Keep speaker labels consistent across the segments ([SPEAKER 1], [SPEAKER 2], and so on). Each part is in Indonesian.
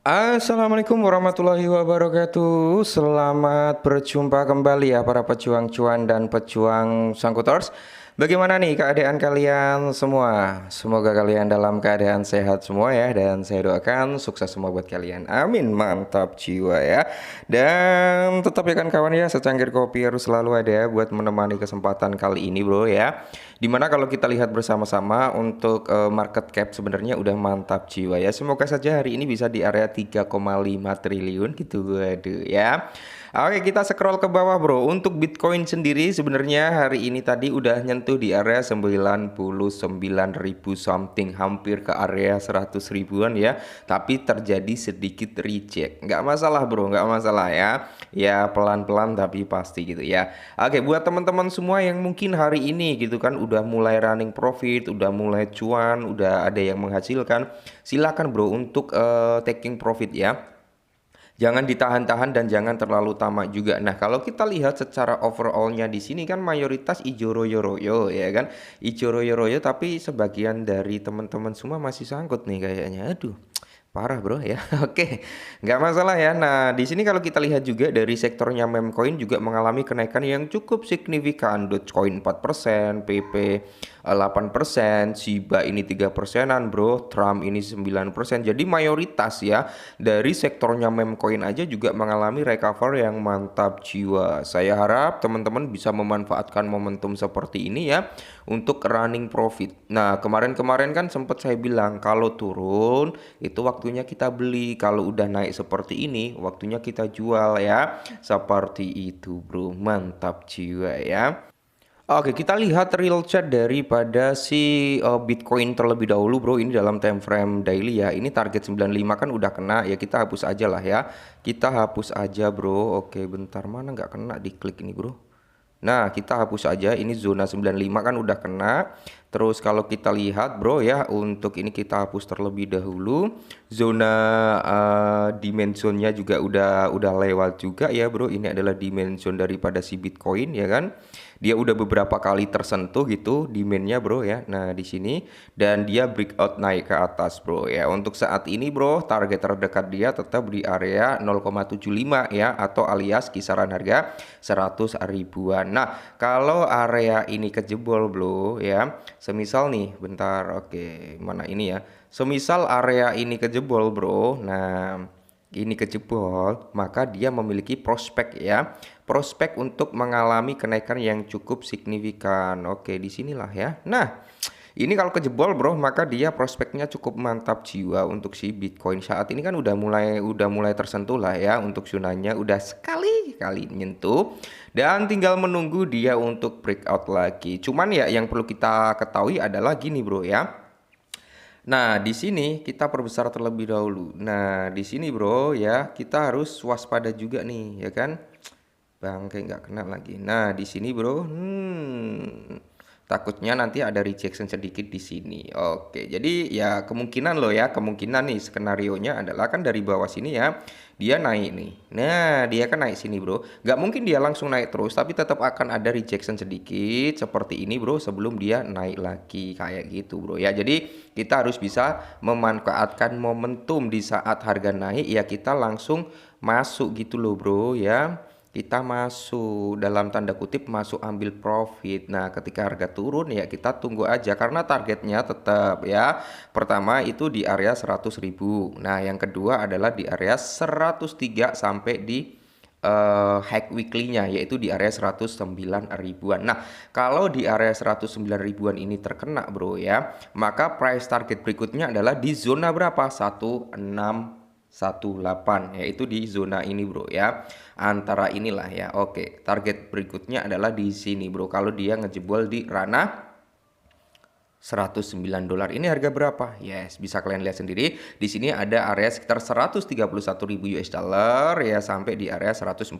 [SPEAKER 1] Assalamualaikum warahmatullahi wabarakatuh. Selamat berjumpa kembali ya para pejuang cuan dan pejuang sangkutors. Bagaimana nih keadaan kalian semua? Semoga kalian dalam keadaan sehat semua ya, dan saya doakan sukses semua buat kalian. Amin, mantap jiwa ya. Dan tetap ya kan kawan ya, secangkir kopi harus selalu ada buat menemani kesempatan kali ini bro ya. Dimana kalau kita lihat bersama-sama untuk market cap sebenarnya udah mantap jiwa ya. Semoga saja hari ini bisa di area 3,5 triliun gitu. Waduh ya. Oke, kita scroll ke bawah bro. Untuk Bitcoin sendiri sebenarnya hari ini tadi udah nyentuh di area 99.000 something, hampir ke area 100 ribuan ya. Tapi terjadi sedikit reject. Nggak masalah bro, nggak masalah ya. Ya pelan-pelan tapi pasti gitu ya. Oke, buat teman-teman semua yang mungkin hari ini gitu kan udah mulai running profit, udah mulai cuan, udah ada yang menghasilkan, silakan bro untuk taking profit ya. Jangan ditahan-tahan dan jangan terlalu tamak juga. Nah, kalau kita lihat secara overallnya di sini kan mayoritas ijo royo-royo ya kan. Ijo royo-royo tapi sebagian dari teman-teman semua masih sangkut nih kayaknya. Aduh. Parah bro ya. Oke, nggak masalah ya. Nah, di sini kalau kita lihat juga dari sektornya meme coin juga mengalami kenaikan yang cukup signifikan. Dogecoin 4%, PP 8%, Shiba ini 3%-an bro, Trump ini 9%. Jadi mayoritas ya dari sektornya meme coin aja juga mengalami recover yang mantap jiwa. Saya harap teman-teman bisa memanfaatkan momentum seperti ini ya untuk running profit. Nah, kemarin-kemarin kan sempat saya bilang kalau turun itu waktunya kita beli, kalau udah naik seperti ini waktunya kita jual ya. Seperti itu, bro. Mantap jiwa ya. Oke, kita lihat real chart daripada si Bitcoin terlebih dahulu, bro. Ini dalam time frame daily ya. Ini target 95 kan udah kena ya. Kita hapus aja lah ya. Kita hapus aja, bro. Oke, bentar, mana nggak kena diklik ini, bro. Nah, kita hapus aja. Ini zona 95 kan udah kena. Terus kalau kita lihat bro ya, untuk ini kita hapus terlebih dahulu. Zona dimensionnya juga udah lewat juga ya bro. Ini adalah dimension daripada si Bitcoin ya kan. Dia udah beberapa kali tersentuh gitu demandnya bro ya. Nah di sini dan dia breakout naik ke atas bro ya. Untuk saat ini bro, target terdekat dia tetap di area 0,75 ya, atau alias kisaran harga 100 ribuan. Nah kalau area ini kejebol bro ya, semisal nih bentar, oke mana ini ya, semisal area ini kejebol bro, nah ini kejebol, maka dia memiliki prospek ya. Prospek untuk mengalami kenaikan yang cukup signifikan. Oke, di sinilah ya. Nah, ini kalau kejebol bro, maka dia prospeknya cukup mantap jiwa untuk si Bitcoin. Saat ini kan udah mulai tersentuh lah ya, untuk zonanya udah sekali-kali nyentuh dan tinggal menunggu dia untuk breakout lagi. Cuman ya yang perlu kita ketahui adalah gini bro ya. Nah, di sini kita perbesar terlebih dahulu. Nah, di sini bro ya, kita harus waspada juga nih, ya kan? Bangke nggak kena lagi. Nah, di sini bro, takutnya nanti ada rejection sedikit di sini. Oke, jadi ya kemungkinan loh ya, kemungkinan nih skenarionya adalah kan dari bawah sini ya, dia naik nih. Nah, dia kan naik sini bro. Nggak mungkin dia langsung naik terus, tapi tetap akan ada rejection sedikit seperti ini bro, sebelum dia naik lagi kayak gitu bro ya. Jadi kita harus bisa memanfaatkan momentum di saat harga naik ya, kita langsung masuk gitu loh bro ya. Kita masuk dalam tanda kutip masuk ambil profit. Nah, ketika harga turun ya kita tunggu aja karena targetnya tetap ya. Pertama itu di area 100 ribu. Nah, yang kedua adalah di area 103 sampai di hack weekly-nya yaitu di area 109 ribuan. Nah, kalau di area 109 ribuan ini terkena bro ya, maka price target berikutnya adalah di zona berapa? 1618, yaitu di zona ini bro ya, antara inilah ya. Oke, target berikutnya adalah di sini bro, kalau dia ngejebol di ranah 109 dolar. Ini harga berapa? Yes, bisa kalian lihat sendiri. Di sini ada area sekitar 131.000 US dollar ya, sampai di area 140.000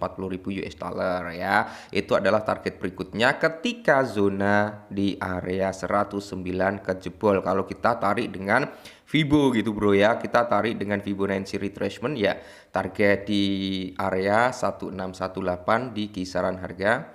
[SPEAKER 1] US dollar ya. Itu adalah target berikutnya ketika zona di area 109 kejebol. Kalau kita tarik dengan Fibo gitu bro ya, kita tarik dengan Fibonacci retracement ya, target di area 1618 di kisaran harga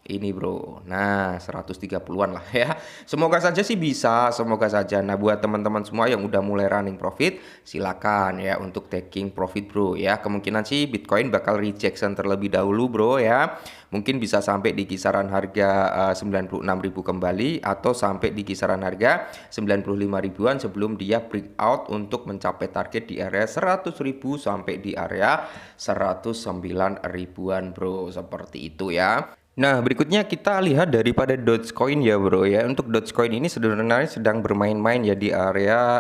[SPEAKER 1] Ini bro, nah 130-an lah ya. Semoga saja sih bisa, semoga saja. Nah buat teman-teman semua yang udah mulai running profit, silakan ya untuk taking profit bro ya. Kemungkinan sih Bitcoin bakal rejection terlebih dahulu bro ya. Mungkin bisa sampai di kisaran harga 96.000 kembali atau sampai di kisaran harga 95 ribuan sebelum dia breakout untuk mencapai target di area 100.000 sampai di area 109 ribuan bro. Seperti itu ya. Nah, berikutnya kita lihat daripada Dogecoin ya bro ya. Untuk Dogecoin ini sebenarnya sedang bermain-main ya di area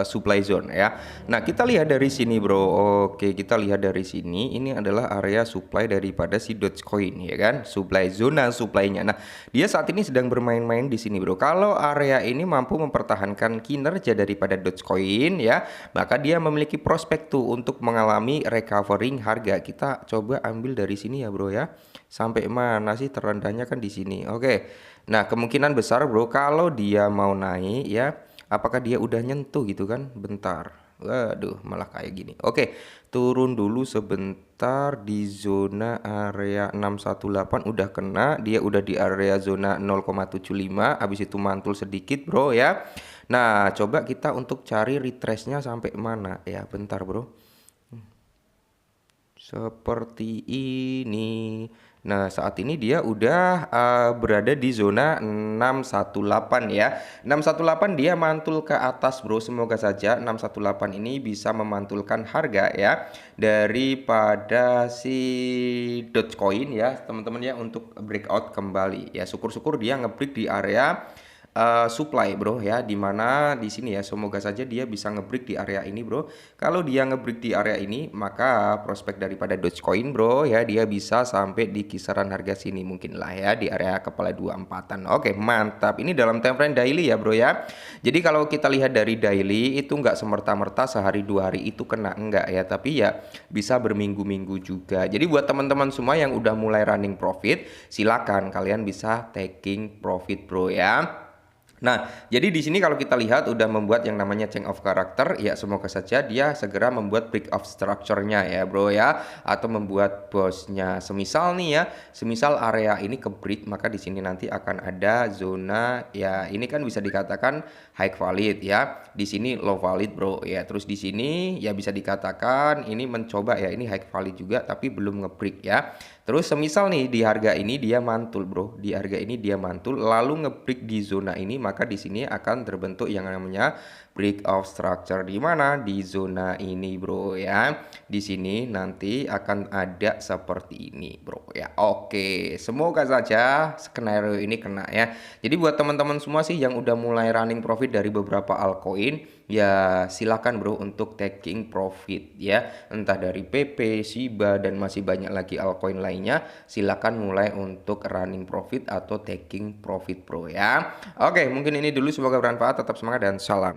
[SPEAKER 1] supply zone ya. Nah, kita lihat dari sini bro. Oke, kita lihat dari sini. Ini adalah area supply daripada si Dogecoin ya kan. Supply zona supply-nya. Nah, dia saat ini sedang bermain-main di sini bro. Kalau area ini mampu mempertahankan kinerja daripada Dogecoin ya, maka dia memiliki prospek tuh untuk mengalami recovering harga. Kita coba ambil dari sini ya bro ya. Sampai mana sih terendahnya kan di sini. Oke. Nah, kemungkinan besar bro kalau dia mau naik ya, apakah dia udah nyentuh gitu kan? Bentar. Waduh, malah kayak gini. Oke, turun dulu sebentar di zona area 618 udah kena, dia udah di area zona 0,75, habis itu mantul sedikit, bro ya. Nah, coba kita untuk cari retrace-nya sampai mana ya. Bentar, bro. Seperti ini. Nah, saat ini dia udah berada di zona 618 ya. 618 dia mantul ke atas, bro. Semoga saja 618 ini bisa memantulkan harga ya daripada si Dogecoin ya, teman-teman ya, untuk breakout kembali. Ya, syukur-syukur dia ngebreak di area supply bro ya, dimana di sini ya semoga saja dia bisa ngebreak di area ini bro. Kalau dia ngebreak di area ini maka prospek daripada Dogecoin bro ya, dia bisa sampai di kisaran harga sini mungkin lah ya, di area kepala 24-an. Oke, mantap. Ini dalam time frame daily ya bro ya. Jadi kalau kita lihat dari daily itu nggak semerta-merta sehari 2 hari itu kena, enggak ya, tapi ya bisa berminggu-minggu juga. Jadi buat teman-teman semua yang udah mulai running profit, silakan kalian bisa taking profit bro ya. Nah, jadi di sini kalau kita lihat udah membuat yang namanya change of character, ya semoga saja dia segera membuat break of structure-nya ya bro ya, atau membuat bosnya. Semisal nih ya, semisal area ini ke break, maka di sini nanti akan ada zona ya, ini kan bisa dikatakan high valid ya, di sini low valid bro ya. Terus di sini ya bisa dikatakan ini mencoba ya, ini high valid juga tapi belum ngebreak ya. Terus semisal nih di harga ini dia mantul bro, di harga ini dia mantul lalu ngebreak di zona ini, maka di sini akan terbentuk yang namanya break of structure di mana di zona ini bro ya. Di sini nanti akan ada seperti ini bro ya. Oke, semoga saja skenario ini kena ya. Jadi buat teman-teman semua sih yang udah mulai running profit dari beberapa altcoin, ya silakan bro untuk taking profit ya, entah dari PP, Shiba dan masih banyak lagi altcoin lainnya. Silakan mulai untuk running profit atau taking profit bro ya. Oke, mungkin ini dulu, semoga bermanfaat, tetap semangat dan salam.